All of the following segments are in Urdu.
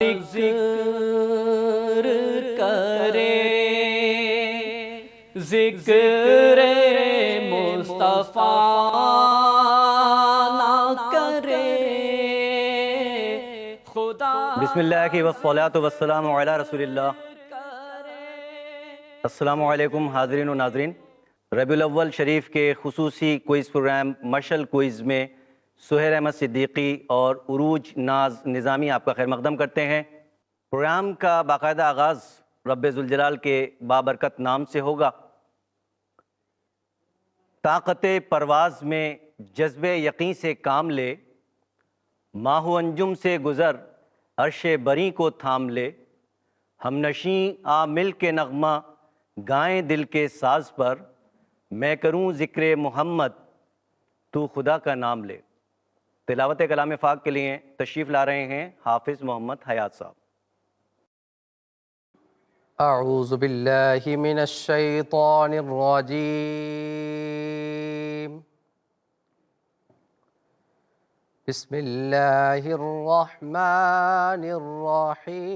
ذکر کرے ذکر مصطفیٰ نہ کرے خدا۔ بسم اللہ والصلاة والسلام علی رسول اللہ۔ السلام علیکم حاضرین و ناظرین، ربیع الاول شریف کے خصوصی کوئز پروگرام مشعل کوئز میں سہیل احمد صدیقی اور عروج ناز نظامی آپ کا خیر مقدم کرتے ہیں۔ پروگرام کا باقاعدہ آغاز رب ذوالجلال کے بابرکت نام سے ہوگا۔ طاقت پرواز میں جذب یقین سے کام لے، ماہ و انجم سے گزر عرش بری کو تھام لے، ہم نشیں آ مل کے نغمہ گائیں دل کے ساز پر، میں کروں ذکر محمد تو خدا کا نام لے۔ تلاوت کلام پاک کے لیے تشریف لا رہے ہیں حافظ محمد حیات صاحب۔ اعوذ باللہ من الشیطان الرجیم، بسم اللہ الرحمن الرحیم۔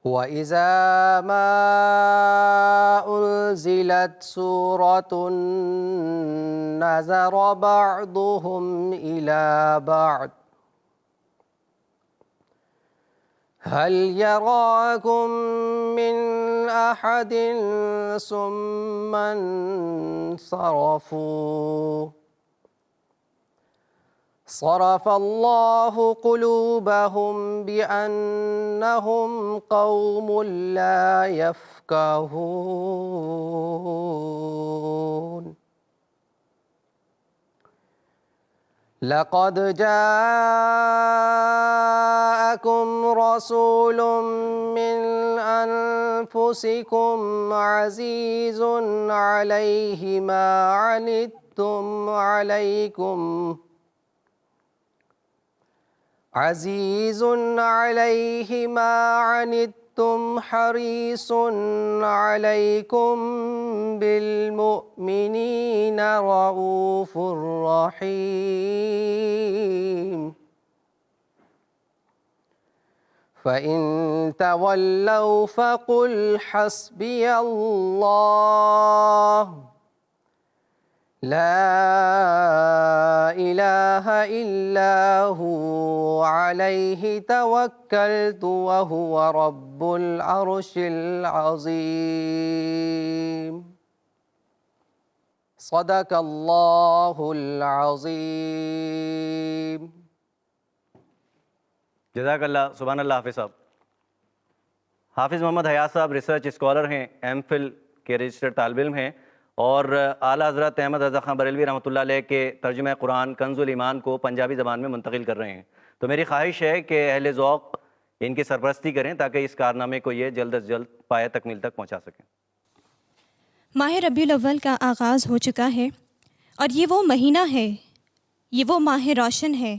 وَإِذَا مَا أُنزِلَتْ سُورَةٌ نَظَرَ بَعْضُهُمْ إِلَى بَعْضٍ هَلْ يَرَاكُمْ مِنْ أَحَدٍ ثُمَّ انصَرَفُوا صرف اللہ قلوبہم بأنہم قوم لا یفقہون۔ لقد جاءکم رسول من انفسکم عزیز علیہ ما عنتم عزیز علیہ ما عنتم حریص علیکم بالمؤمنین رؤوف رحیم۔ فَإِن تَوَلَّوْا فَقُلْ حَسْبِيَ اللَّهُ لا الہ الا هو علیہ توکلت وہو رب العرش العظیم۔ صدق اللہ العظیم۔ جزاک اللہ، سبحان اللہ حافظ صاحب۔ حافظ محمد حیات صاحب ریسرچ اسکالر ہیں، ایم فل کے رجسٹرڈ طالب علم ہیں، اور اعلیٰ حضرت احمد رضا خان بریلوی رحمۃ اللہ علیہ کے ترجمہ قرآن کنز الایمان کو پنجابی زبان میں منتقل کر رہے ہیں۔ تو میری خواہش ہے کہ اہل ذوق ان کی سرپرستی کریں تاکہ اس کارنامے کو یہ جلد از جلد پایہ تکمیل تک پہنچا سکیں۔ ماہ ربیع الاول کا آغاز ہو چکا ہے، اور یہ وہ مہینہ ہے، یہ وہ ماہ روشن ہے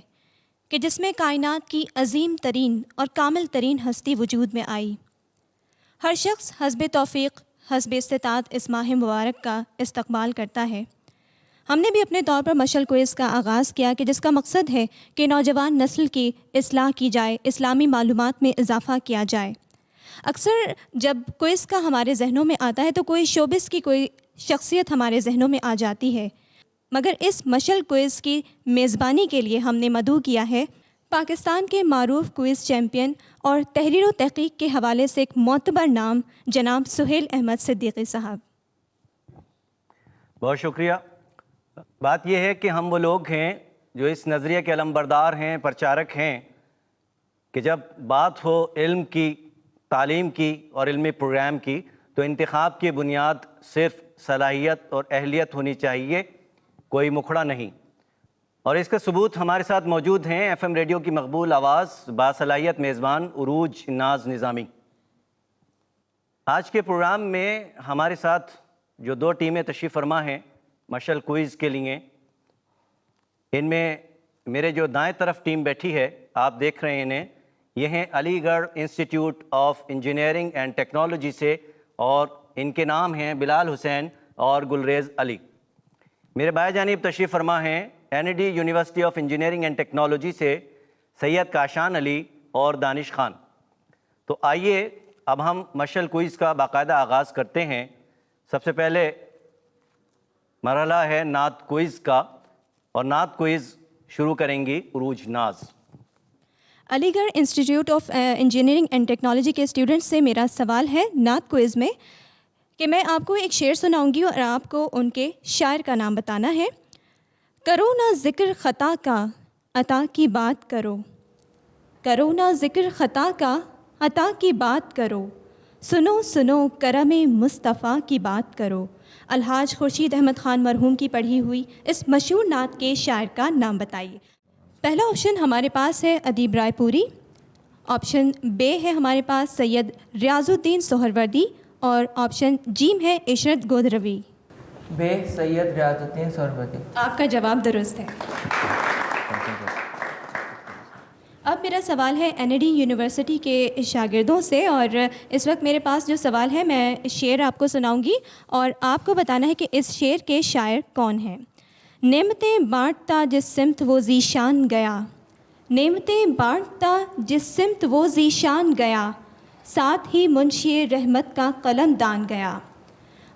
کہ جس میں کائنات کی عظیم ترین اور کامل ترین ہستی وجود میں آئی۔ ہر شخص حسب توفیق، حسب استطاعت اس ماہ مبارک کا استقبال کرتا ہے۔ ہم نے بھی اپنے طور پر مشعل کوئز کا آغاز کیا کہ جس کا مقصد ہے کہ نوجوان نسل کی اصلاح کی جائے، اسلامی معلومات میں اضافہ کیا جائے۔ اکثر جب کوئز کا ہمارے ذہنوں میں آتا ہے تو کوئی شوبز کی کوئی شخصیت ہمارے ذہنوں میں آ جاتی ہے، مگر اس مشعل کوئز کی میزبانی کے لیے ہم نے مدعو کیا ہے پاکستان کے معروف کوئز چیمپئن اور تحریر و تحقیق کے حوالے سے ایک معتبر نام جناب سہیل احمد صدیقی صاحب۔ بہت شکریہ۔ بات یہ ہے کہ ہم وہ لوگ ہیں جو اس نظریے کے علمبردار ہیں، پرچارک ہیں کہ جب بات ہو علم کی، تعلیم کی اور علمی پروگرام کی تو انتخاب کی بنیاد صرف صلاحیت اور اہلیت ہونی چاہیے، کوئی مکھڑا نہیں۔ اور اس کا ثبوت ہمارے ساتھ موجود ہیں ایف ایم ریڈیو کی مقبول آواز، باصلاحیت میزبان عروج ناز نظامی۔ آج کے پروگرام میں ہمارے ساتھ جو دو ٹیمیں تشریف فرما ہیں مشعل کوئز کے لیے، ان میں میرے جو دائیں طرف ٹیم بیٹھی ہے آپ دیکھ رہے ہیں انہیں، یہ ہیں علی گڑھ institute of engineering and technology سے، اور ان کے نام ہیں بلال حسین اور گلریز علی۔ میرے بائیں جانب تشریف فرما ہیں NED university of engineering and technology سے سید کاشان علی اور دانش خان. تو آئیے اب ہم مشعل کوئز کا باقاعدہ آغاز کرتے ہیں. سب سے پہلے مرحلہ ہے نعت کوئز کا، اور نعت کوئز شروع کریں گی عروج ناز. علی گڑھ institute of engineering and technology کے اسٹوڈنٹس سے میرا سوال ہے نعت کوئز میں کہ میں آپ کو ایک شعر سناؤں گی اور آپ کو ان کے شاعر کا نام بتانا ہے. کرو نہ ذکر خطا کا عطا کی بات کرو، کرو نہ ذکر خطا کا عطا کی بات کرو، سنو سنو کرم مصطفیٰ کی بات کرو. الحاج خورشید احمد خان مرحوم کی پڑھی ہوئی اس مشہور نعت کے شاعر کا نام بتائیے. پہلا آپشن ہمارے پاس ہے ادیب رائے پوری، آپشن بے ہے ہمارے پاس سید ریاض الدین سہروردی، اور آپشن جیم ہے عشرت گودروی. بے سید ریاض الدین سہروردی. آپ کا جواب درست ہے. اب میرا سوال ہے NED یونیورسٹی کے شاگردوں سے، اور اس وقت میرے پاس جو سوال ہے میں شعر آپ کو سناؤں گی اور آپ کو بتانا ہے کہ اس شعر کے شاعر کون ہیں. نعمتیں بانٹتا جس سمت وہ ذیشان گیا، نعمتیں بانٹتا جس سمت وہ ذیشان گیا، ساتھ ہی منشی رحمت کا قلم دان گیا.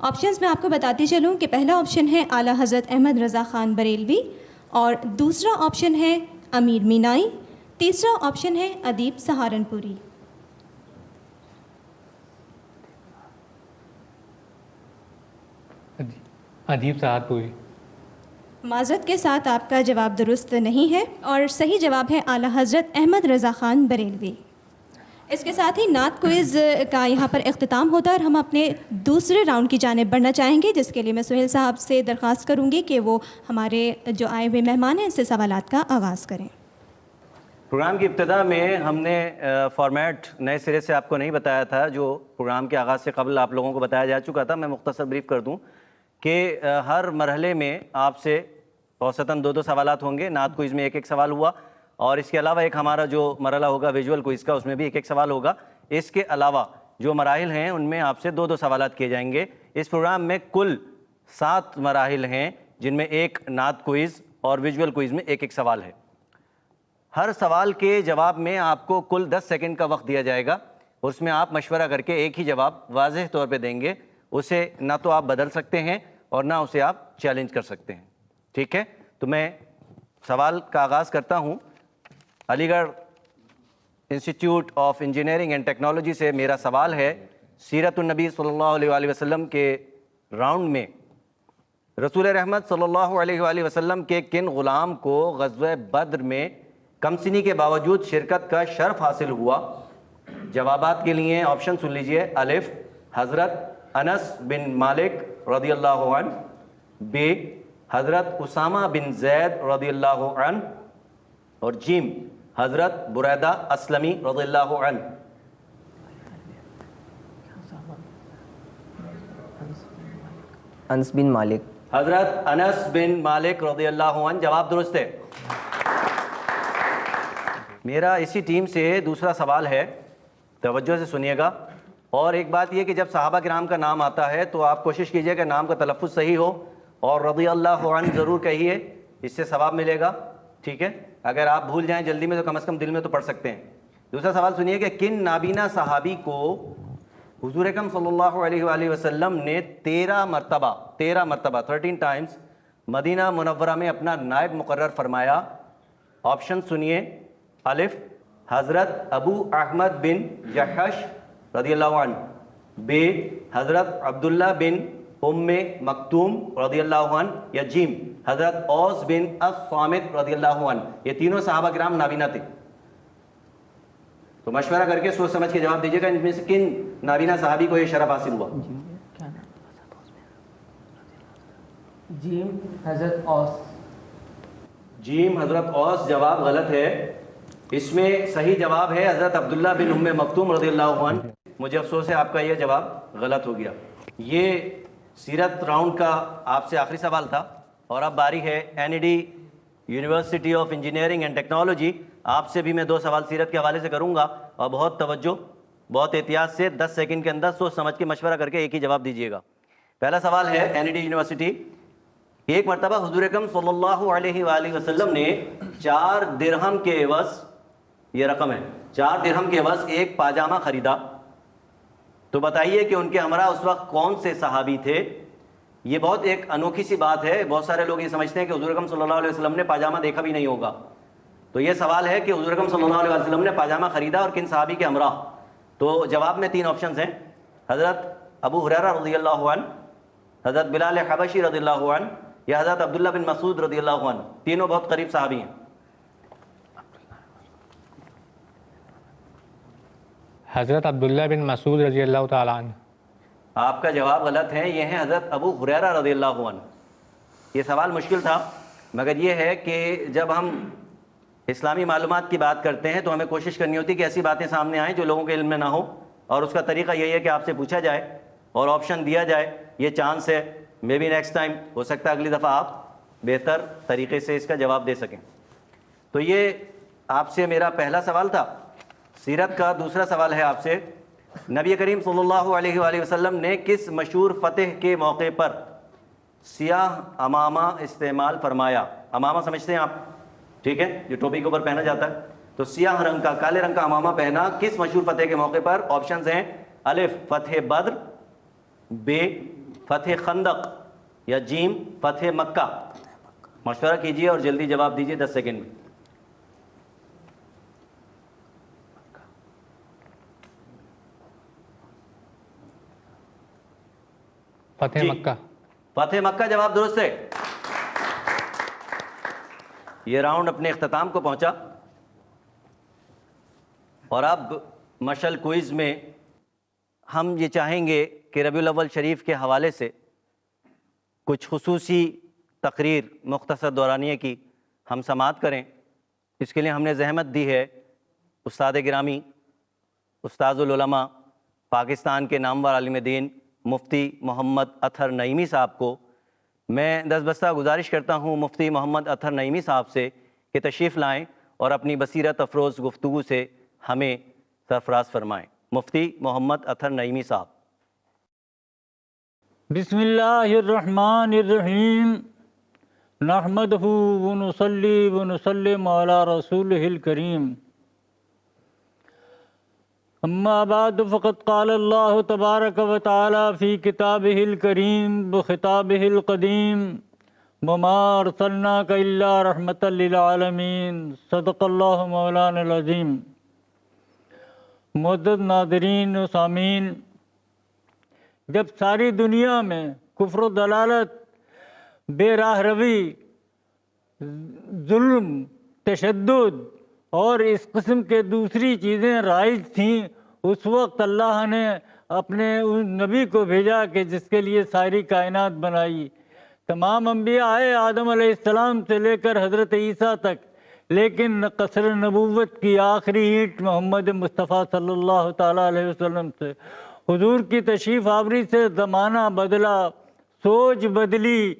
آپشنز میں آپ کو بتاتی چلوں کہ پہلا آپشن ہے اعلیٰ حضرت احمد رضا خان بریلوی، اور دوسرا آپشن ہے امیر مینائی، تیسرا آپشن ہے ادیب سہارنپوری. ادیب سہارنپوری. معذرت کے ساتھ آپ کا جواب درست نہیں ہے، اور صحیح جواب ہے اعلیٰ حضرت احمد رضا خان بریلوی. اس کے ساتھ ہی نعت کوئز کا یہاں پر اختتام ہوتا ہے، اور ہم اپنے دوسرے راؤنڈ کی جانب بڑھنا چاہیں گے، جس کے لیے میں سہیل صاحب سے درخواست کروں گی کہ وہ ہمارے جو آئے ہوئے مہمان ہیں ان سے سوالات کا آغاز کریں. پروگرام کی ابتدا میں ہم نے فارمیٹ نئے سرے سے آپ کو نہیں بتایا تھا، جو پروگرام کے آغاز سے قبل آپ لوگوں کو بتایا جا چکا تھا. میں مختصر بریف کر دوں کہ ہر مرحلے میں آپ سے اوسطاً 2 سوالات ہوں گے. نعت کوئز میں 1 سوال ہوا، اور اس کے علاوہ ایک ہمارا جو مرحلہ ہوگا ویژول کوئز کا، اس میں بھی 1 سوال ہوگا. اس کے علاوہ جو مراحل ہیں ان میں آپ سے 2 سوالات کیے جائیں گے. اس پروگرام میں کل 7 مراحل ہیں، جن میں 1 نعت کوئز اور ویژول کوئز میں 1 سوال ہے. ہر سوال کے جواب میں آپ کو کل 10 سیکنڈ کا وقت دیا جائے گا، اور اس میں آپ مشورہ کر کے ایک ہی جواب واضح طور پہ دیں گے. اسے نہ تو آپ بدل سکتے ہیں اور نہ اسے آپ چیلنج کر سکتے ہیں. ٹھیک ہے؟ تو میں سوال کا آغاز کرتا ہوں. علی گڑھ institute of engineering and technology سے میرا سوال ہے سیرت النبی صلی اللہ علیہ وآلہ وسلم کے راؤنڈ میں رسول رحمت صلی اللہ علیہ وآلہ وسلم کے کن غلام کو غزوہ بدر میں کم سنی کے باوجود شرکت کا شرف حاصل ہوا؟ جوابات کے لیے آپشن سن لیجئے. الف حضرت انس بن مالک رضی اللہ عنہ، بے حضرت اسامہ بن زید رضی اللہ عنہ، اور جیم حضرت بریدہ اسلمی رضی اللہ عنہ. انس بن مالک. حضرت انس بن مالک رضی اللہ عنہ جواب درست ہے. میرا اسی ٹیم سے دوسرا سوال ہے، توجہ سے سنیے گا. اور ایک بات یہ کہ جب صحابہ کرام کا نام آتا ہے تو آپ کوشش کیجئے کہ نام کا تلفظ صحیح ہو، اور رضی اللہ عنہ ضرور کہیے، اس سے ثواب ملے گا. ٹھیک ہے؟ اگر آپ بھول جائیں جلدی میں تو کم از کم دل میں تو پڑھ سکتے ہیں. دوسرا سوال سنیے کہ کن نابینا صحابی کو حضور اکرم صلی اللہ علیہ وآلہ وسلم نے 13 مرتبہ 13 ٹائمز مدینہ منورہ میں اپنا نائب مقرر فرمایا؟ آپشن سنیے. الف حضرت ابو احمد بن جحش رضی اللہ عنہ، بے حضرت عبداللہ بن ام مکتوم رضی اللہ عنہ، یا جیم حضرت اوس بن الصامت رضی اللہ عنہ. یہ تینوں صحابہ کرام نابینا تھے. تو مشورہ کر کے سوچ سمجھ کے جواب دیجیے گا ان میں سے کن نابینا صحابی کو یہ شرف حاصل ہوا؟ جیم حضرت اوس. جیم حضرت اوس جواب غلط ہے. اس میں صحیح جواب ہے حضرت عبداللہ بن ام مکتوم رضی اللہ عنہ. مجھے افسوس ہے آپ کا یہ جواب غلط ہو گیا. یہ سیرت راؤنڈ کا آپ سے آخری سوال تھا، اور اب باری ہے NED university of engineering and technology. آپ سے بھی میں 2 سوال سیرت کے حوالے سے کروں گا، اور بہت توجہ، بہت احتیاط سے 10 سیکنڈ کے اندر سوچ سمجھ کے مشورہ کر کے ایک ہی جواب دیجیے گا. پہلا سوال ہے NED یونیورسٹی ایک مرتبہ حضور اکرم صلی اللہ علیہ وآلہ وسلم نے 4 درہم کے عوض، یہ رقم ہے، 4 درہم کے عوض ایک پاجامہ خریدا. تو بتائیے کہ ان کے ہمراہ اس وقت کون سے صحابی تھے؟ یہ بہت ایک انوکھی سی بات ہے. بہت سارے لوگ یہ سمجھتے ہیں کہ حضور اکرم صلی اللہ علیہ وسلم نے پاجامہ دیکھا بھی نہیں ہوگا. تو یہ سوال ہے کہ حضور اکرم صلی اللہ علیہ وسلم نے پاجامہ خریدا اور کن صحابی کے ہمراہ؟ تو جواب میں 3 آپشنز ہیں: حضرت ابو ہریرہ رضی اللہ عنہ، حضرت بلال حبشی رضی اللہ عنہ، یا حضرت عبداللہ بن مسعود رضی اللہ عنہ. تینوں بہت قریب صحابی ہیں. حضرت عبداللہ بن مسعود رضی اللہ تعالیٰ عنہ. آپ کا جواب غلط ہے، یہ ہیں حضرت ابو ہریرہ رضی اللہ عنہ. یہ سوال مشکل تھا، مگر یہ ہے کہ جب ہم اسلامی معلومات کی بات کرتے ہیں تو ہمیں کوشش کرنی ہوتی ہے کہ ایسی باتیں سامنے آئیں جو لوگوں کے علم میں نہ ہو، اور اس کا طریقہ یہی ہے کہ آپ سے پوچھا جائے اور آپشن دیا جائے. یہ چانس ہے، مے بی نیکسٹ ٹائم ہو سکتا ہے اگلی دفعہ آپ بہتر طریقے سے اس کا جواب دے سکیں. تو یہ آپ سے میرا پہلا سوال تھا. سیرت کا دوسرا سوال ہے آپ سے: نبی کریم صلی اللہ علیہ وآلہ وسلم نے کس مشہور فتح کے موقع پر سیاہ امامہ استعمال فرمایا؟ امامہ سمجھتے ہیں آپ؟ ٹھیک ہے، جو ٹوپی کے اوپر پہنا جاتا ہے. تو سیاہ رنگ کا، کالے رنگ کا امامہ پہنا کس مشہور فتح کے موقع پر؟ آپشنز ہیں: الف فتح بدر، ب فتح خندق، یا جیم فتح مکہ. مشورہ کیجیے اور جلدی جواب دیجیے 10 سیکنڈ میں. فتح جی، مکہ. فتح مکہ جواب درست ہے. یہ راؤنڈ اپنے اختتام کو پہنچا، اور اب مشل کوئز میں ہم یہ چاہیں گے کہ ربیع الاول شریف کے حوالے سے کچھ خصوصی تقریر مختصر دورانیے کی ہم سماعت کریں. اس کے لیے ہم نے زحمت دی ہے استاد گرامی، استاذ العلماء، پاکستان کے نامور عالم دین مفتی محمد اطہر نعیمی صاحب کو. میں دستبستہ گزارش کرتا ہوں مفتی محمد اطہر نعیمی صاحب سے کہ تشریف لائیں اور اپنی بصیرت افروز گفتگو سے ہمیں سرفراز فرمائیں. مفتی محمد اطہر نعیمی صاحب. بسم اللہ الرحمن الرحیم، نحمدہ ونصلی ونسلم علی رسولہ الکریم. اما بعد فقد قال اللہ تبارک و تعالی فی کتابہ الکریم بخطابہ القدیم وما ارسلناک الا رحمۃ للعالمین. صدق اللہ مولانا العظیم. معزز ناظرین و سامعین، جب ساری دنیا میں کفر و دلالت، بے راہ روی، ظلم، تشدد اور اس قسم کے دوسری چیزیں رائج تھیں، اس وقت اللہ نے اپنے اس نبی کو بھیجا کہ جس کے لیے ساری کائنات بنائی. تمام انبیاء آئے آدم علیہ السلام سے لے کر حضرت عیسیٰ تک، لیکن قصر نبوت کی آخری اینٹ محمد مصطفیٰ صلی اللہ تعالیٰ علیہ وسلم سے. حضور کی تشریف آوری سے زمانہ بدلا، سوچ بدلی،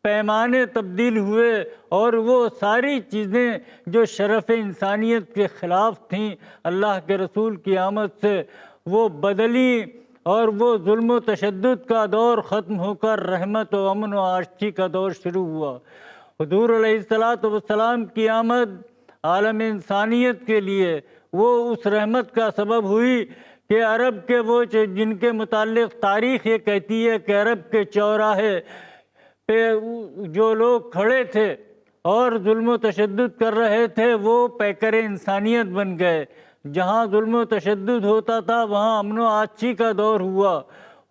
پیمانے تبدیل ہوئے، اور وہ ساری چیزیں جو شرف انسانیت کے خلاف تھیں اللہ کے رسول کی آمد سے وہ بدلی، اور وہ ظلم و تشدد کا دور ختم ہو کر رحمت و امن و آشتی کا دور شروع ہوا. حضور علیہ السلام کی آمد عالم انسانیت کے لیے وہ اس رحمت کا سبب ہوئی کہ عرب کے وہ جن کے متعلق تاریخ یہ کہتی ہے کہ عرب کے چوراہے پہ جو لوگ کھڑے تھے اور ظلم و تشدد کر رہے تھے وہ پیکر انسانیت بن گئے. جہاں ظلم و تشدد ہوتا تھا وہاں امن و آشتی کا دور ہوا.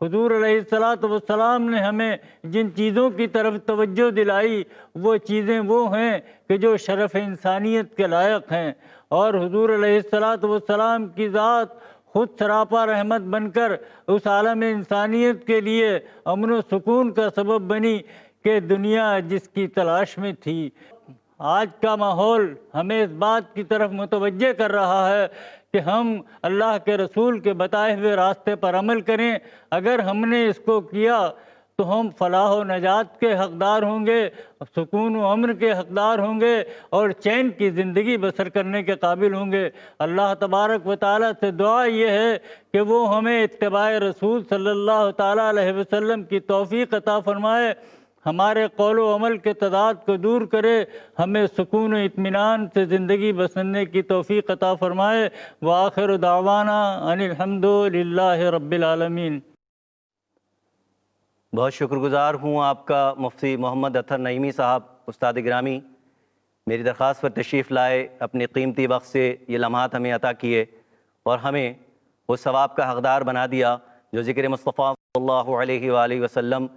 حضور علیہ السلام نے ہمیں جن چیزوں کی طرف توجہ دلائی وہ چیزیں وہ ہیں کہ جو شرف انسانیت کے لائق ہیں، اور حضور علیہ السلام کی ذات خود سراپا رحمت بن کر اس عالم انسانیت کے لیے امن و سکون کا سبب بنی کہ دنیا جس کی تلاش میں تھی. آج کا ماحول ہمیں اس بات کی طرف متوجہ کر رہا ہے کہ ہم اللہ کے رسول کے بتائے ہوئے راستے پر عمل کریں. اگر ہم نے اس کو کیا تو ہم فلاح و نجات کے حقدار ہوں گے، سکون و امن کے حقدار ہوں گے، اور چین کی زندگی بسر کرنے کے قابل ہوں گے. اللہ تبارک و تعالیٰ سے دعا یہ ہے کہ وہ ہمیں اتباع رسول صلی اللہ تعالیٰ علیہ وسلم کی توفیق عطا فرمائے. ہمارے قول و عمل کے تضاد کو دور کرے، ہمیں سکون و اطمینان سے زندگی بسرنے کی توفیق عطا فرمائے۔ وآخر دعوانا ان الحمد للہ رب العالمین۔ بہت شکر گزار ہوں آپ کا مفتی محمد اطہر نعیمی صاحب، استاد گرامی، میری درخواست پر تشریف لائے، اپنے قیمتی وقت سے یہ لمحات ہمیں عطا کیے اور ہمیں اس ثواب کا حقدار بنا دیا جو ذکر مصطفیٰ صلی اللہ علیہ وآلہ وسلم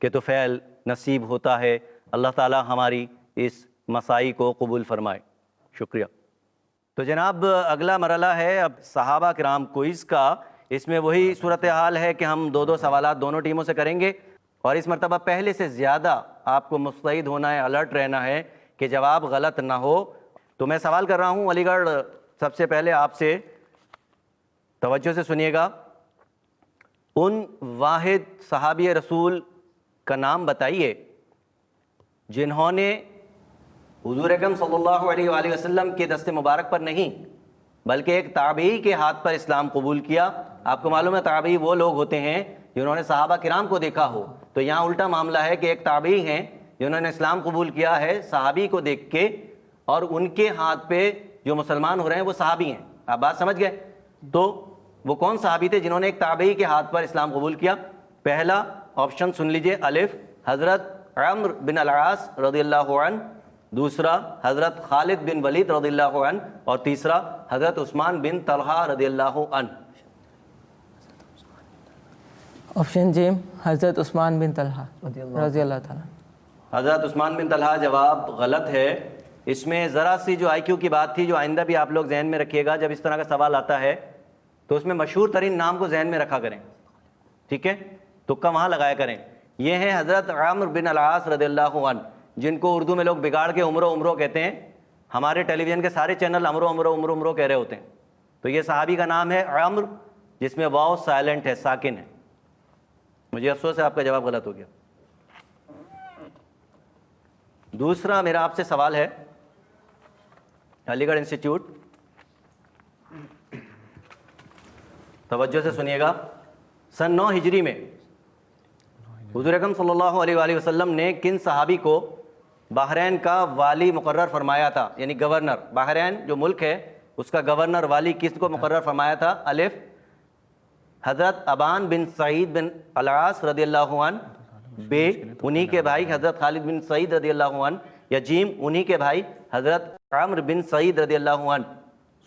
کے طفیل نصیب ہوتا ہے۔ اللہ تعالی ہماری اس مساعی کو قبول فرمائے۔ شکریہ۔ تو جناب اگلا مرحلہ ہے اب صحابہ کرام کوئز کا۔ اس میں وہی صورتحال ہے کہ ہم دو سوالات دونوں ٹیموں سے کریں گے اور اس مرتبہ پہلے سے زیادہ آپ کو مستعد ہونا ہے، الرٹ رہنا ہے کہ جواب غلط نہ ہو۔ تو میں سوال کر رہا ہوں علی گڑھ، سب سے پہلے آپ سے توجہ سے سنیے گا، ان واحد صحابی رسول کا نام بتائیے جنہوں نے حضور اکرم صلی اللہ علیہ وآلہ وسلم کے دست مبارک پر نہیں بلکہ ایک تابعی کے ہاتھ پر اسلام قبول کیا۔ آپ کو معلوم ہے تابعی وہ لوگ ہوتے ہیں جنہوں نے صحابہ کرام کو دیکھا ہو، تو یہاں الٹا معاملہ ہے کہ ایک تابعی ہیں جنہوں نے اسلام قبول کیا ہے صحابی کو دیکھ کے، اور ان کے ہاتھ پہ جو مسلمان ہو رہے ہیں وہ صحابی ہیں۔ آپ بات سمجھ گئے؟ تو وہ کون صحابی تھے جنہوں نے ایک تابعی کے ہاتھ پر اسلام قبول کیا؟ پہلا آپشن سن لیجئے، الف حضرت عمر بن العاص رضی اللہ عنہ، دوسرا حضرت خالد بن ولید رضی اللہ عنہ، اور تیسرا حضرت عثمان بن طلحہ رضی اللہ عنہ۔ آپشن جیم حضرت عثمان بن طلحہ رضی اللہ تعالیٰ۔ حضرت عثمان بن طلحہ جواب غلط ہے۔ اس میں ذرا سی جو آئی کیو کی بات تھی، جو آئندہ بھی آپ لوگ ذہن میں رکھیے گا، جب اس طرح کا سوال آتا ہے تو اس میں مشہور ترین نام کو ذہن میں رکھا کریں، ٹھیک ہے؟ تکا وہاں لگایا کریں۔ یہ ہیں حضرت عمر بن العاص رضی اللہ عنہ، جن کو اردو میں لوگ بگاڑ کے عمرو کہتے ہیں۔ ہمارے ٹیلی ویژن کے سارے چینل عمرو کہہ رہے ہوتے ہیں۔ تو یہ صحابی کا نام ہے عمر، جس میں واو سائلنٹ ہے، ساکن ہے۔ مجھے افسوس ہے آپ کا جواب غلط ہو گیا۔ دوسرا میرا آپ سے سوال ہے، علی گڑھ انسٹیٹیوٹ، توجہ سے سنیے گا، سن 9 ہجری میں حضور اکرم صلی اللہ علیہ وآلہ وسلم نے کن صحابی کو بحرین کا والی مقرر فرمایا تھا؟ یعنی گورنر، بحرین جو ملک ہے اس کا گورنر والی کس کو مقرر فرمایا تھا؟ الف حضرت ابان بن سعید بن العاص رضی اللہ عنہ، بے انہی کے بھائی حضرت خالد بن سعید رضی اللہ عنہ، یا جیم انہی کے بھائی حضرت عمر بن سعید رضی اللہ عنہ؟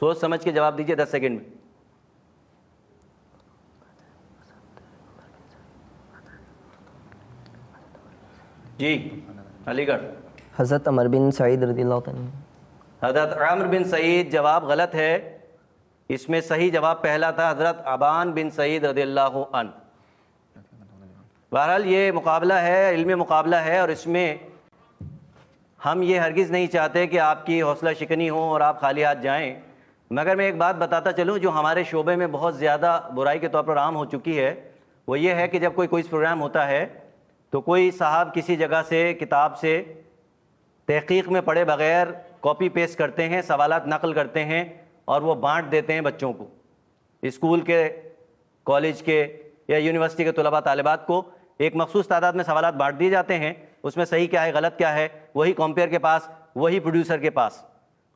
سوچ سمجھ کے جواب دیجئے 10 سیکنڈ میں۔ جی علی گڑھ، حضرت عمر بن سعید رضی اللہ عنہ۔ حضرت عمر بن سعید جواب غلط ہے۔ اس میں صحیح جواب پہلا تھا، حضرت ابان بن سعید رضی اللہ عنہ۔ بہرحال یہ مقابلہ ہے، علمی مقابلہ ہے، اور اس میں ہم یہ ہرگز نہیں چاہتے کہ آپ کی حوصلہ شکنی ہو اور آپ خالی ہاتھ جائیں۔ مگر میں ایک بات بتاتا چلوں جو ہمارے شعبے میں بہت زیادہ برائی کے طور پر عام ہو چکی ہے، وہ یہ ہے کہ جب کوئی کوئز پروگرام ہوتا ہے تو کوئی صاحب کسی جگہ سے کتاب سے تحقیق میں پڑھے بغیر کاپی پیسٹ کرتے ہیں، سوالات نقل کرتے ہیں اور وہ بانٹ دیتے ہیں بچوں کو، اسکول کے، کالج کے یا یونیورسٹی کے طلباء طالبات کو ایک مخصوص تعداد میں سوالات بانٹ دیے جاتے ہیں، اس میں صحیح کیا ہے غلط کیا ہے وہی کمپیئر کے پاس، وہی پروڈیوسر کے پاس،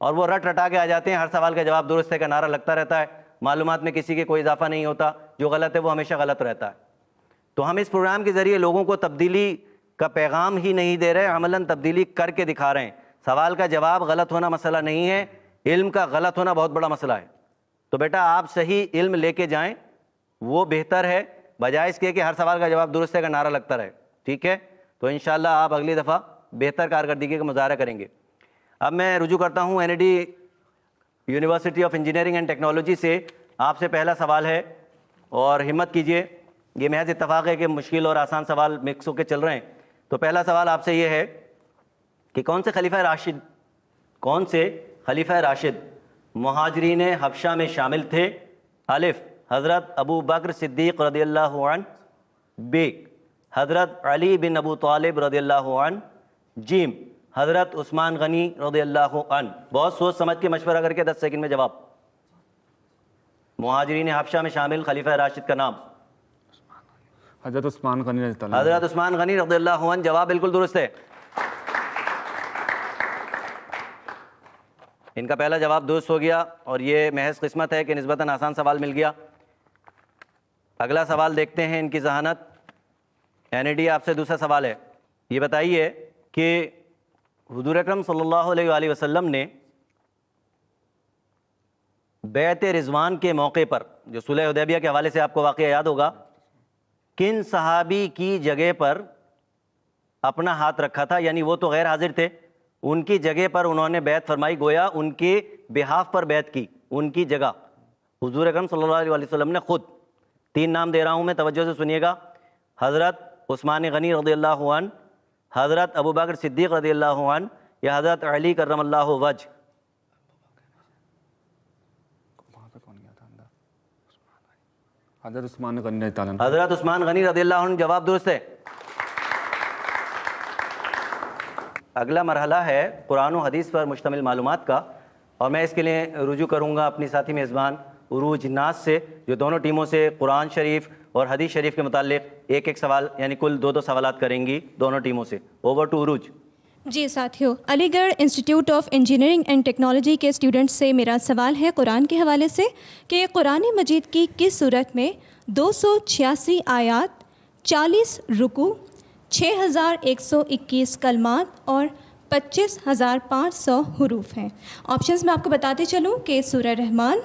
اور وہ رٹا کے آ جاتے ہیں، ہر سوال کا جواب درست ہے کا نعرہ لگتا رہتا ہے، معلومات میں کسی کے کوئی اضافہ نہیں ہوتا، جو غلط ہے وہ ہمیشہ غلط رہتا ہے۔ تو ہم اس پروگرام کے ذریعے لوگوں کو تبدیلی کا پیغام ہی نہیں دے رہے، عملاً تبدیلی کر کے دکھا رہے ہیں۔ سوال کا جواب غلط ہونا مسئلہ نہیں ہے، علم کا غلط ہونا بہت بڑا مسئلہ ہے۔ تو بیٹا آپ صحیح علم لے کے جائیں، وہ بہتر ہے بجائے اس کے کہ ہر سوال کا جواب درست ہے کا نعرہ لگتا رہے، ٹھیک ہے؟ تو انشاءاللہ آپ اگلی دفعہ بہتر کارکردگی کا مظاہرہ کریں گے۔ اب میں رجوع کرتا ہوں N D university of engineering and technology سے۔ آپ سے پہلا سوال ہے اور ہمت کیجئے، یہ محض اتفاق ہے کہ مشکل اور آسان سوال مکس ہو کے چل رہے ہیں۔ تو پہلا سوال آپ سے یہ ہے کہ کون سے خلیفہ راشد مہاجرین حبشہ میں شامل تھے؟ الف حضرت ابو بکر صدیق رضی اللہ عنہ، بے حضرت علی بن ابو طالب رضی اللہ عنہ، جیم حضرت عثمان غنی رضی اللہ عنہ۔ بہت سوچ سمجھ کے مشورہ کر کے 10 سیکنڈ میں جواب۔ مہاجرین حبشہ میں شامل خلیفہ راشد کا نام؟ حضرت عثمان غنی رضی اللہ عنہ. حضرت عثمان غنی رضی اللہ عنہ. جواب بالکل درست ہے. ان کا پہلا جواب درست ہو گیا اور یہ محض قسمت ہے کہ نسبتاً آسان سوال مل گیا. اگلا سوال دیکھتے ہیں ان کی ذہانت. NAD آپ سے دوسرا سوال ہے. یہ بتائیے کہ حضور اکرم صلی اللہ علیہ وآلہ وسلم نے بیعت رضوان کے موقع پر، جو صلح حدیبیہ کے حوالے سے آپ کو واقعہ یاد ہوگا، کن صحابی کی جگہ پر اپنا ہاتھ رکھا تھا؟ یعنی وہ تو غیر حاضر تھے، ان کی جگہ پر انہوں نے بیعت فرمائی، گویا ان کے بہاف پر بیعت کی، ان کی جگہ حضور اکرم صلی اللہ علیہ وسلم نے خود. 3 نام دے رہا ہوں میں، توجہ سے سنیے گا. حضرت عثمان غنی رضی اللہ عنہ، حضرت ابو بکر صدیق رضی اللہ عنہ، یا حضرت علی کرم اللہ وجہ. حضرت عثمان غنی رضی اللہ عنہ. حضرت عثمان غنی رضی اللہ عنہ. جواب درست ہے. اگلا مرحلہ ہے قرآن و حدیث پر مشتمل معلومات کا، اور میں اس کے لیے رجوع کروں گا اپنی ساتھی میزبان عروج ناز سے، جو دونوں ٹیموں سے قرآن شریف اور حدیث شریف کے متعلق ایک سوال، یعنی کل 2 سوالات کریں گی دونوں ٹیموں سے. اوور ٹو عروج. جی ساتھیوں، علی گڑھ institute of engineering and technology کے اسٹوڈنٹس سے میرا سوال ہے قرآن کے حوالے سے کہ قرآن مجید کی کس صورت میں 286 آیات، 40 رکوع، 6121 کلمات اور 25,500 حروف ہیں؟ آپشنز میں آپ کو بتاتے چلوں کہ سورہ رحمان،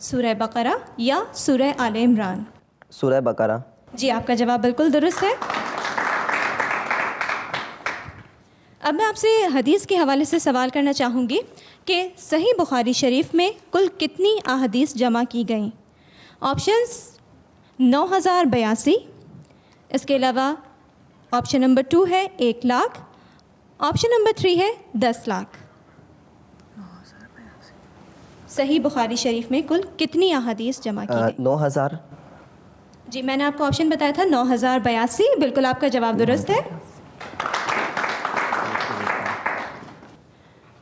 سورہ بقرہ یا سورہ آل عمران. سورہ بقرہ. جی آپ کا جواب بالکل درست ہے. اب میں آپ سے حدیث کے حوالے سے سوال کرنا چاہوں گی کہ صحیح بخاری شریف میں کل کتنی احادیث جمع کی گئیں؟ آپشنز 9082، اس کے علاوہ آپشن نمبر 2 ہے 1 لاکھ، آپشن نمبر 3 ہے 10 لاکھ. صحیح بخاری شریف میں کل کتنی احادیث جمع کی گئیں؟ 9000. جی میں نے آپ کو آپشن بتایا تھا 9082، بالکل آپ کا جواب درست ہے.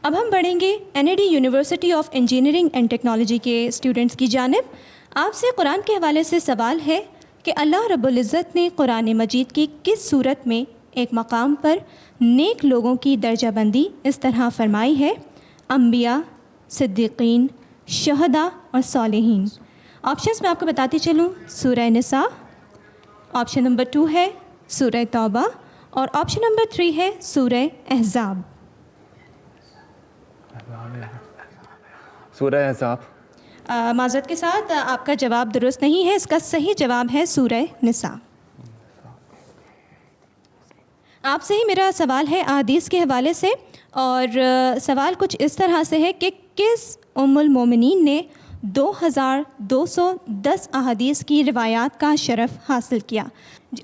اب ہم بڑھیں گے NAD university of engineering and technology کے اسٹوڈنٹس کی جانب. آپ سے قرآن کے حوالے سے سوال ہے کہ اللہ رب العزت نے قرآن مجید کی کس صورت میں ایک مقام پر نیک لوگوں کی درجہ بندی اس طرح فرمائی ہے؟ انبیاء، صدیقین، شہداء اور صالحین. آپشنز میں آپ کو بتاتی چلوں، سورہ نساء، آپشن نمبر 2 ہے سورہ توبہ اور آپشن نمبر 3 ہے سورہ احزاب. سورہ احزاب. معذرت کے ساتھ آپ کا جواب درست نہیں ہے، اس کا صحیح جواب ہے سورہ نساء. آپ سے ہی میرا سوال ہے احادیث کے حوالے سے، اور سوال کچھ اس طرح سے ہے کہ کس ام المومنین نے 2210 احادیث کی روایات کا شرف حاصل کیا؟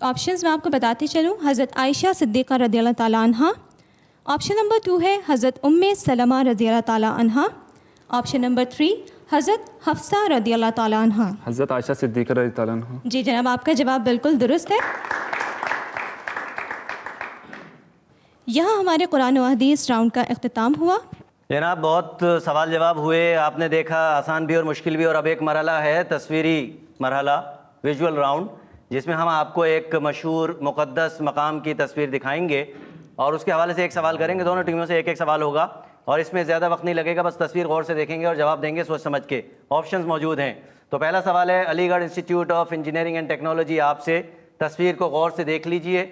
آپشنز میں آپ کو بتاتی چلوں، حضرت عائشہ صدیقہ رضی اللہ تعالیٰ عنہ، آپشن نمبر 2 ہے حضرت ام سلمہ رضی اللہ تعالیٰ عنہ، آپشن نمبر 3 حضرت حفصہ رضی اللہ تعالیٰ عنہ. حضرت عائشہ صدیقہ رضی اللہ عنہ. جی جناب آپ کا جواب بالکل درست ہے. یہاں ہمارے قرآن و حدیث راؤنڈ کا اختتام ہوا. جناب بہت سوال جواب ہوئے، آپ نے دیکھا آسان بھی اور مشکل بھی. اور اب ایک مرحلہ ہے تصویری مرحلہ، ویژول راؤنڈ، جس میں ہم آپ کو ایک مشہور مقدس مقام کی تصویر دکھائیں گے اور اس کے حوالے سے ایک سوال کریں گے. دونوں ٹیموں سے ایک سوال ہوگا اور اس میں زیادہ وقت نہیں لگے گا، بس تصویر غور سے دیکھیں گے اور جواب دیں گے سوچ سمجھ کے. آپشنز موجود ہیں. تو پہلا سوال ہے علی گڑھ institute of engineering and technology آپ سے، تصویر کو غور سے دیکھ لیجئے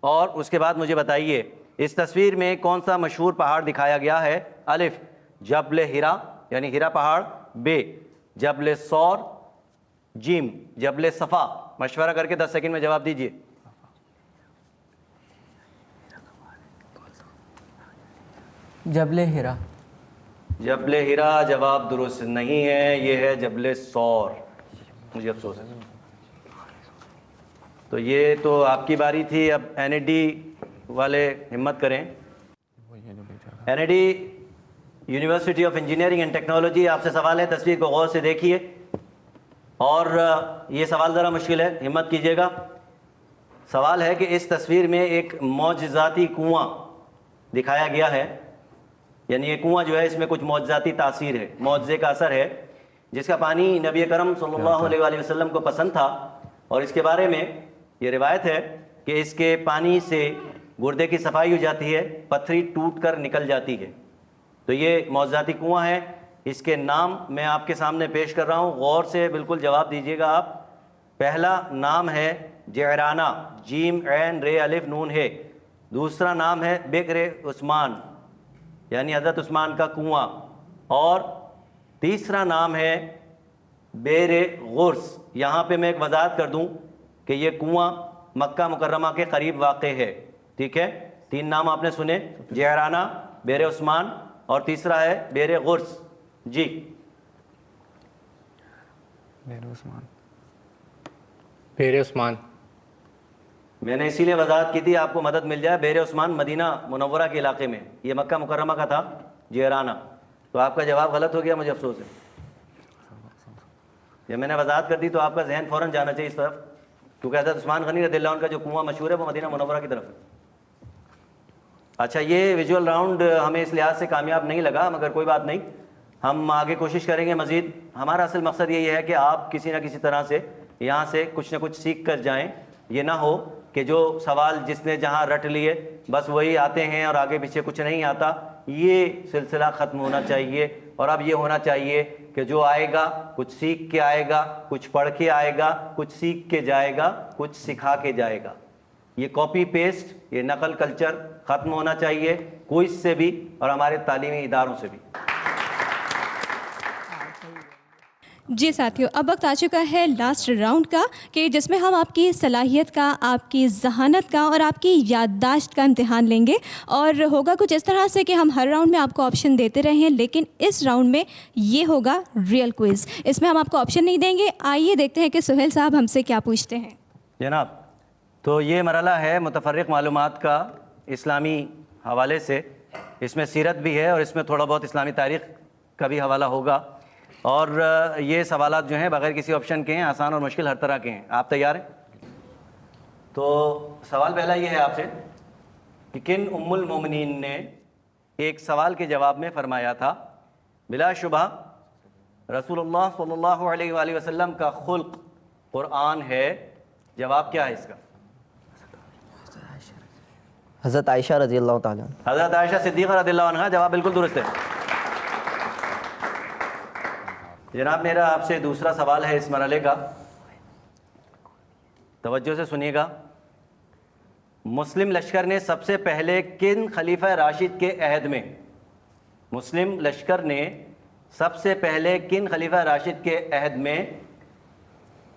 اور اس کے بعد مجھے بتائیے اس تصویر میں کون سا مشہور پہاڑ دکھایا گیا ہے؟ الف جبل ہرا یعنی ہرا پہاڑ، ب جبل سور، جیم جبل صفا. مشورہ کر کے 10 سیکنڈ میں جواب دیجئے. جبل ہرا. جبل ہرا جواب درست نہیں ہے، یہ ہے جبل سور. مجھے افسوس ہے. تو یہ تو آپ کی باری تھی. اب NAD والے ہمت کریں. NAD university of engineering and technology آپ سے سوال ہے، تصویر کو غور سے دیکھیے اور یہ سوال ذرا مشکل ہے، ہمت کیجیے گا. سوال ہے کہ اس تصویر میں ایک معجزاتی کنواں دکھایا گیا ہے، یعنی یہ کنواں جو ہے اس میں کچھ معجزاتی تاثیر ہے، معجزے کا اثر ہے، جس کا پانی نبی کرم صلی اللہ علیہ وآلہ وسلم کو پسند تھا اور اس کے بارے میں یہ روایت ہے کہ اس کے پانی سے گردے کی صفائی ہو جاتی ہے, پتھری ٹوٹ کر نکل جاتی ہے. تو یہ معجزاتی کنواں ہے. اس کے نام میں آپ کے سامنے پیش کر رہا ہوں, غور سے بالکل جواب دیجیے گا آپ. پہلا نام ہے جعرانہ, جیم عین رے الف نون ہے. دوسرا نام ہے بکر عثمان یعنی حضرت عثمان کا کنواں. اور تیسرا نام ہے بیر غرس. یہاں پہ میں ایک وضاحت کر دوں کہ یہ کنواں مکہ مکرمہ کے قریب واقع ہے. ٹھیک ہے, 3 نام آپ نے سنے, جعرانہ, بیر عثمان اور تیسرا ہے بیر غرس. جی بیر عثمان. میں نے اسی لیے وضاحت کی تھی آپ کو مدد مل جائے. بیر عثمان مدینہ منورہ کے علاقے میں, یہ مکہ مکرمہ کا تھا جعرانہ. تو آپ کا جواب غلط ہو گیا, مجھے افسوس ہے. یہ میں نے وضاحت کر دی تو آپ کا ذہن فوراً جانا چاہیے اس طرف, کیونکہ حضرت عثمان غنی رضی اللہ عنہ کا جو کنواں مشہور ہے وہ مدینہ منورہ کی طرف ہے. اچھا, یہ ویژول راؤنڈ ہمیں اس لحاظ سے کامیاب نہیں لگا, مگر کوئی بات نہیں, ہم آگے کوشش کریں گے مزید. ہمارا اصل مقصد یہی ہے کہ آپ کسی نہ کسی طرح سے یہاں سے کچھ نہ کچھ سیکھ کر جائیں. یہ نہ ہو کہ جو سوال جس نے جہاں رٹ لیے بس وہی آتے ہیں اور آگے پیچھے کچھ نہیں آتا. یہ سلسلہ ختم ہونا چاہیے, اور اب یہ ہونا چاہیے کہ جو آئے گا کچھ سیکھ کے آئے گا, کچھ پڑھ کے آئے گا, کچھ سیکھ کے جائے گا, کچھ سکھا کے جائے گا. یہ کاپی پیسٹ, یہ نقل کلچر ختم ہونا چاہیے, کوئز سے بھی اور ہمارے تعلیمی اداروں سے بھی. جی ساتھیوں, اب وقت آ چکا ہے لاسٹ راؤنڈ کا, کہ جس میں ہم آپ کی صلاحیت کا, آپ کی ذہانت کا اور آپ کی یادداشت کا امتحان لیں گے. اور ہوگا کچھ اس طرح سے کہ ہم ہر راؤنڈ میں آپ کو آپشن دیتے رہے ہیں, لیکن اس راؤنڈ میں یہ ہوگا ریئل کوئز. اس میں ہم آپ کو آپشن نہیں دیں گے. آئیے دیکھتے ہیں کہ سہیل صاحب ہم سے کیا پوچھتے ہیں. جناب, تو یہ مرحلہ ہے متفرق معلومات کا اسلامی حوالے سے. اس میں سیرت بھی ہے اور اس میں تھوڑا بہت اسلامی تاریخ کا بھی حوالہ ہوگا. اور یہ سوالات جو ہیں بغیر کسی آپشن کے ہیں, آسان اور مشکل ہر طرح کے ہیں. آپ تیار ہیں؟ تو سوال پہلا یہ ہے آپ سے کہ کن ام المومنین نے ایک سوال کے جواب میں فرمایا تھا بلا شبہ رسول اللہ صلی اللہ علیہ وآلہ وسلم کا خلق قرآن ہے. جواب کیا ہے اس کا؟ حضرت عائشہ رضی اللہ تعالیٰ عنہ. حضرت عائشہ صدیقہ رضی اللہ عنہا. جواب بالکل درست ہے. جناب, میرا آپ سے دوسرا سوال ہے اس مرحلے کا, توجہ سے سنیے گا. مسلم لشکر نے سب سے پہلے کن خلیفہ راشد کے عہد میں, مسلم لشکر نے سب سے پہلے کن خلیفہ راشد کے عہد میں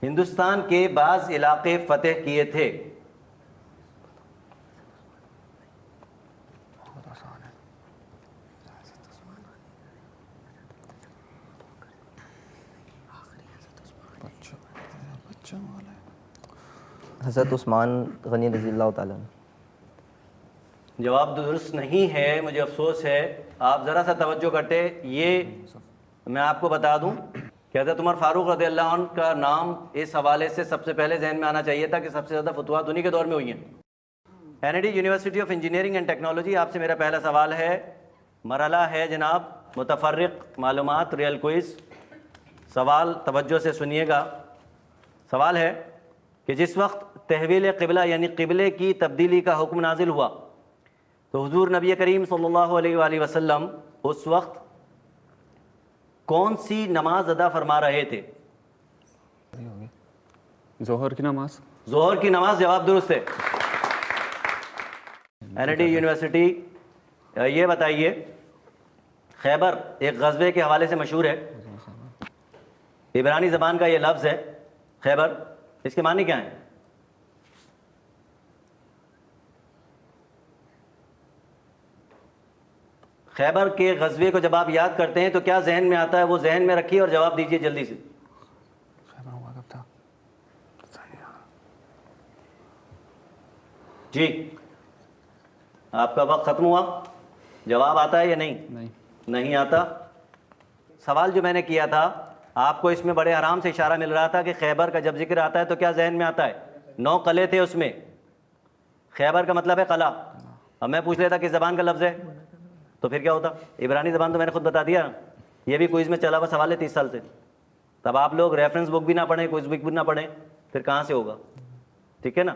ہندوستان کے بعض علاقے فتح کیے تھے؟ حضرت عثمان غنی رضی اللہ تعالیٰ عنہ. جواب درست نہیں ہے, مجھے افسوس ہے. آپ ذرا سا توجہ کرتے. یہ میں آپ کو بتا دوں کہ حضرت عمر فاروق رضی اللہ عنہ کا نام اس حوالے سے سب سے پہلے ذہن میں آنا چاہیے تھا کہ سب سے زیادہ فتوحات انہی کے دور میں ہوئی ہیں. Kennedy university of engineering and technology. آپ سے میرا پہلا سوال ہے, مرحلہ ہے جناب متفرق معلومات ریئل کوئز. سوال توجہ سے سنیے گا. سوال ہے کہ جس وقت تحویل قبلہ یعنی قبلے کی تبدیلی کا حکم نازل ہوا تو حضور نبی کریم صلی اللہ علیہ وآلہ وسلم اس وقت کون سی نماز ادا فرما رہے تھے؟ ظہر کی نماز. ظہر کی نماز. جواب درست ہے. کینیڈی یونیورسٹی, یہ بتائیے, خیبر ایک غزوے کے حوالے سے مشہور ہے. عبرانی زبان کا یہ لفظ ہے خیبر, اس کے معنی کیا ہیں؟ خیبر کے غزوے کو جب آپ یاد کرتے ہیں تو کیا ذہن میں آتا ہے, وہ ذہن میں رکھیے اور جواب دیجیے جلدی سے. جی, آپ کا وقت ختم ہوا. جواب آتا ہے یا نہیں؟ نہیں آتا. سوال جو میں نے کیا تھا آپ کو اس میں بڑے آرام سے اشارہ مل رہا تھا کہ خیبر کا جب ذکر آتا ہے تو کیا ذہن میں آتا ہے؟ 9 قلعے تھے اس میں. خیبر کا مطلب ہے قلعہ. اب میں پوچھ لیتا کس زبان کا لفظ ہے تو پھر کیا ہوتا؟ عبرانی زبان. تو میں نے خود بتا دیا, یہ بھی کوئز میں چلا ہوا سوال ہے 30 سال سے. تب آپ لوگ ریفرنس بک بھی نہ پڑھیں, کوئز بک بھی نہ پڑھیں, پھر کہاں سے ہوگا؟ ٹھیک ہے نا.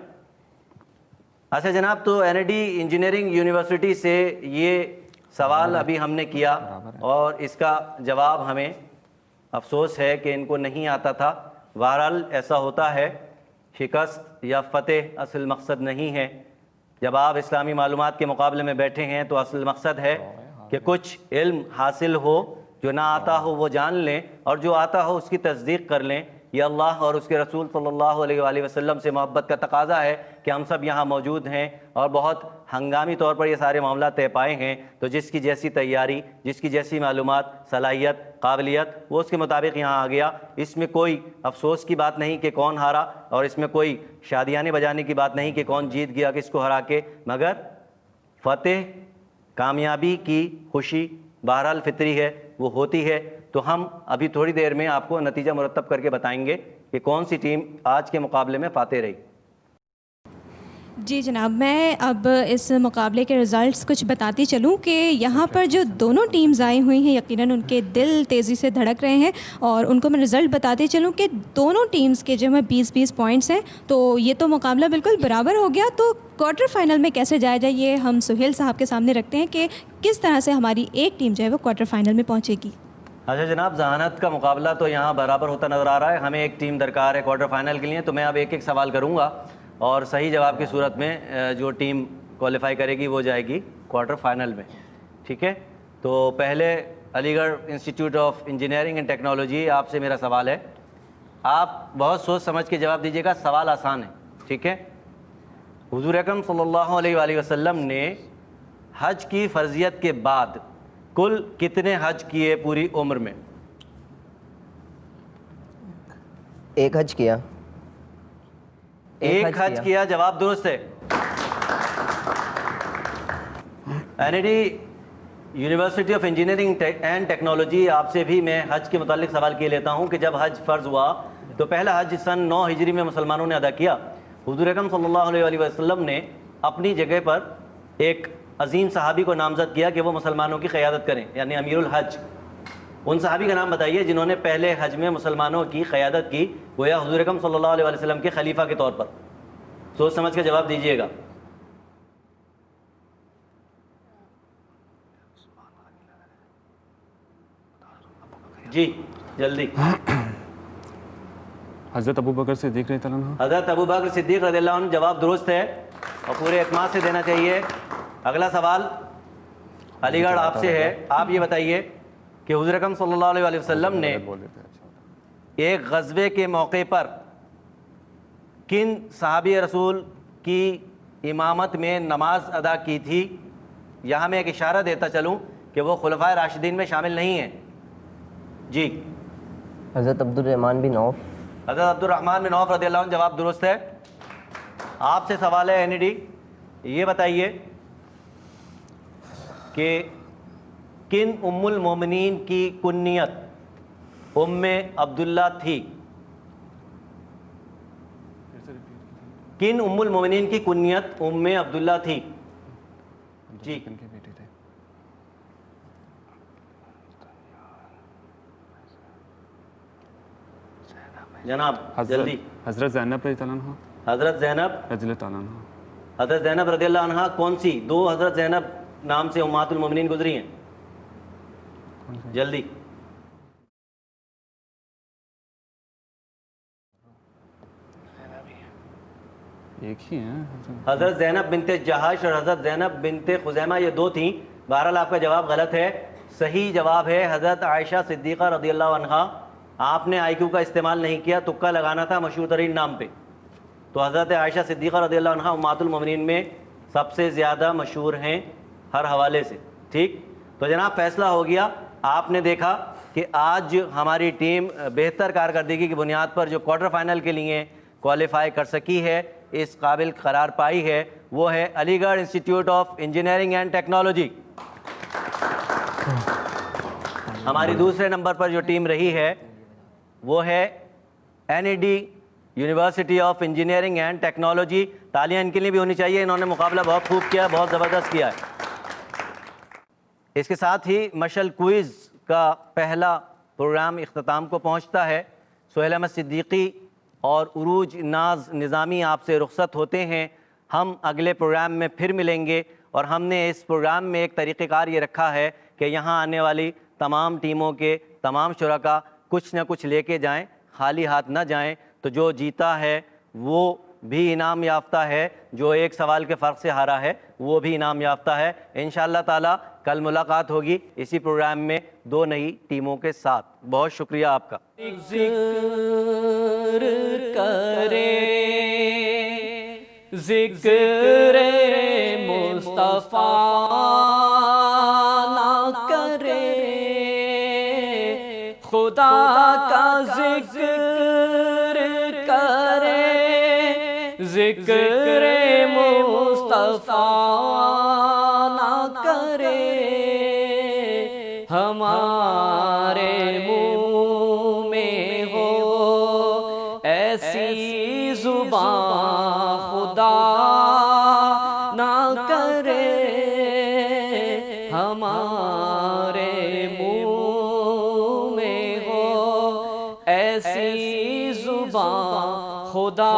اچھا جناب, تو این ڈی انجینئرنگ یونیورسٹی سے یہ سوال ابھی ہم نے کیا اور اس کا جواب ہمیں افسوس ہے کہ ان کو نہیں آتا تھا. بہرحال ایسا ہوتا ہے, شکست یا فتح اصل مقصد نہیں ہے. جب آپ اسلامی معلومات کے مقابلے میں بیٹھے ہیں تو اصل مقصد ہے کہ کچھ علم حاصل ہو, جو نہ آتا ہو وہ جان لیں اور جو آتا ہو اس کی تصدیق کر لیں. یہ اللہ اور اس کے رسول صلی اللہ علیہ وآلہ وسلم سے محبت کا تقاضا ہے کہ ہم سب یہاں موجود ہیں اور بہت ہنگامی طور پر یہ سارے معاملات طے پائے ہیں. تو جس کی جیسی تیاری, جس کی جیسی معلومات, صلاحیت, قابلیت, وہ اس کے مطابق یہاں آ گیا. اس میں کوئی افسوس کی بات نہیں کہ کون ہارا, اور اس میں کوئی شادیانے بجانے کی بات نہیں کہ کون جیت گیا کس کو ہرا کے, مگر فتح, کامیابی کی خوشی بہرحال فطری ہے, وہ ہوتی ہے. تو ہم ابھی تھوڑی دیر میں آپ کو نتیجہ مرتب کر کے بتائیں گے کہ کون سی ٹیم آج کے مقابلے میں فاتح رہی. جی جناب, میں اب اس مقابلے کے رزلٹس کچھ بتاتی چلوں کہ یہاں پر جو دونوں ٹیمز آئی ہوئی ہیں یقیناً ان کے دل تیزی سے دھڑک رہے ہیں, اور ان کو میں رزلٹ بتاتی چلوں کہ دونوں ٹیمز کے جو ہے 20-20 پوائنٹس ہیں. تو یہ تو مقابلہ بالکل برابر ہو گیا. تو کوارٹر فائنل میں کیسے جایا جائے یہ ہم سہیل صاحب کے سامنے رکھتے ہیں کہ کس طرح سے ہماری ایک ٹیم جو ہے وہ کوارٹر فائنل میں پہنچے گی. اچھا جناب, ذہانت کا مقابلہ تو یہاں برابر ہوتا نظر آ رہا ہے. ہمیں ایک ٹیم درکار ہے کوارٹر فائنل کے لیے, تو میں اب ایک ایک سوال کروں گا اور صحیح جواب کی صورت میں جو ٹیم کوالیفائی کرے گی وہ جائے گی کوارٹر فائنل میں. ٹھیک ہے, تو پہلے علی گڑھ institute of engineering and technology, آپ سے میرا سوال ہے. آپ بہت سوچ سمجھ کے جواب دیجیے گا, سوال آسان ہے. ٹھیک ہے, حضور اکرم صلی اللہ علیہ وآلہ وسلم نے حج کی فرضیت کے بعد کل کتنے حج کیے پوری عمر میں؟ ایک حج کیا. ایک حج کیا, جواب درست ہے. N D university of engineering and technology, آپ سے بھی میں حج کے متعلق سوال کیے لیتا ہوں کہ جب حج فرض ہوا تو پہلا حج سن 9 ہجری میں مسلمانوں نے ادا کیا. حضور اکرم صلی اللہ علیہ وآلہ وسلم نے اپنی جگہ پر ایک عظیم صحابی کو نامزد کیا کہ وہ مسلمانوں کی قیادت کریں, یعنی امیر الحج. ان صحابی کا نام بتائیے جنہوں نے پہلے حج میں مسلمانوں کی قیادت کی, گویا حضور اکرم صلی اللہ علیہ وآلہ وسلم کے خلیفہ کے طور پر. سوچ سمجھ کے جواب دیجیے گا. جی جلدی. حضرت ابو بکر صدیق رضی اللہ عنہ. حضرت ابو بکر صدیق رضی اللہ عنہ, جواب درست ہے اور پورے اعتماد سے دینا چاہیے. اگلا سوال علی گڑھ آپ سے ہے. آپ یہ بتائیے کہ حضور اکرم صلی اللہ علیہ وآلہ وسلم نے ایک غزوے کے موقع پر کن صحابی رسول کی امامت میں نماز ادا کی تھی؟ یہاں میں ایک اشارہ دیتا چلوں کہ وہ خلفائے راشدین میں شامل نہیں ہیں. جی, حضرت عبد الرحمن بن عوف. حضرت عبد الرحمن بن عوف رضی اللہ عنہ, جواب درست ہے. آپ سے سوال ہے این ڈی, یہ بتائیے کہ کن ام المومنین کی کنیت ام عبداللہ تھی؟ کن ام المومنین کی کنیت ام عبداللہ تھی؟ جی جناب جلدی. حضرت زینب رضی اللہ عنہ. حضرت زینب رضی اللہ عنہ. حضرت زینب رضی اللہ عنہ کون سی؟ 2 حضرت زینب نام سے امہات المومنین گزری ہیں. جلدی. ایک ہی ہیں. حضرت زینب بنت جہش اور حضرت زینب بنت خزیمہ, یہ 2 تھیں. بہرحال آپ کا جواب غلط ہے. صحیح جواب ہے حضرت عائشہ صدیقہ رضی اللہ عنہا. آپ نے آئی کیو کا استعمال نہیں کیا, تکا لگانا تھا مشہور ترین نام پہ. تو حضرت عائشہ صدیقہ رضی اللہ عنہا امہات المومنین میں سب سے زیادہ مشہور ہیں ہر حوالے سے. ٹھیک, تو جناب فیصلہ ہو گیا. آپ نے دیکھا کہ آج ہماری ٹیم بہتر کارکردگی کی بنیاد پر جو کوارٹر فائنل کے لیے کوالیفائی کر سکی ہے, اس قابل قرار پائی ہے, وہ ہے علی گڑھ institute of engineering and technology. ہماری دوسرے نمبر پر جو ٹیم رہی ہے وہ ہے N D university of engineering and Technology. تالیاں ان کے لیے بھی ہونی چاہیے, انہوں نے مقابلہ بہت خوب کیا, بہت زبردست کیا ہے. اس کے ساتھ ہی مشل کوئز کا پہلا پروگرام اختتام کو پہنچتا ہے. سہیل احمد صدیقی اور عروج ناز نظامی آپ سے رخصت ہوتے ہیں. ہم اگلے پروگرام میں پھر ملیں گے، اور ہم نے اس پروگرام میں ایک طریقہ کار یہ رکھا ہے کہ یہاں آنے والی تمام ٹیموں کے تمام شرکا کچھ نہ کچھ لے کے جائیں، خالی ہاتھ نہ جائیں. تو جو جیتا ہے وہ بھی انعام یافتہ ہے، جو ایک سوال کے فرق سے ہارا ہے وہ بھی انعام یافتہ ہے. انشاءاللہ تعالی کل ملاقات ہوگی اسی پروگرام میں 2 نئی ٹیموں کے ساتھ. بہت شکریہ آپ کا. ذکر کرے ذکر مصطفیٰ نہ کرے، خدا کا ذکر کرے، ذکر مصطفیٰ نہ کرے، ہمارے منہ میں ہو ایسی زبان خدا نہ کرے، ہمارے منہ میں ہو ایسی زبان خدا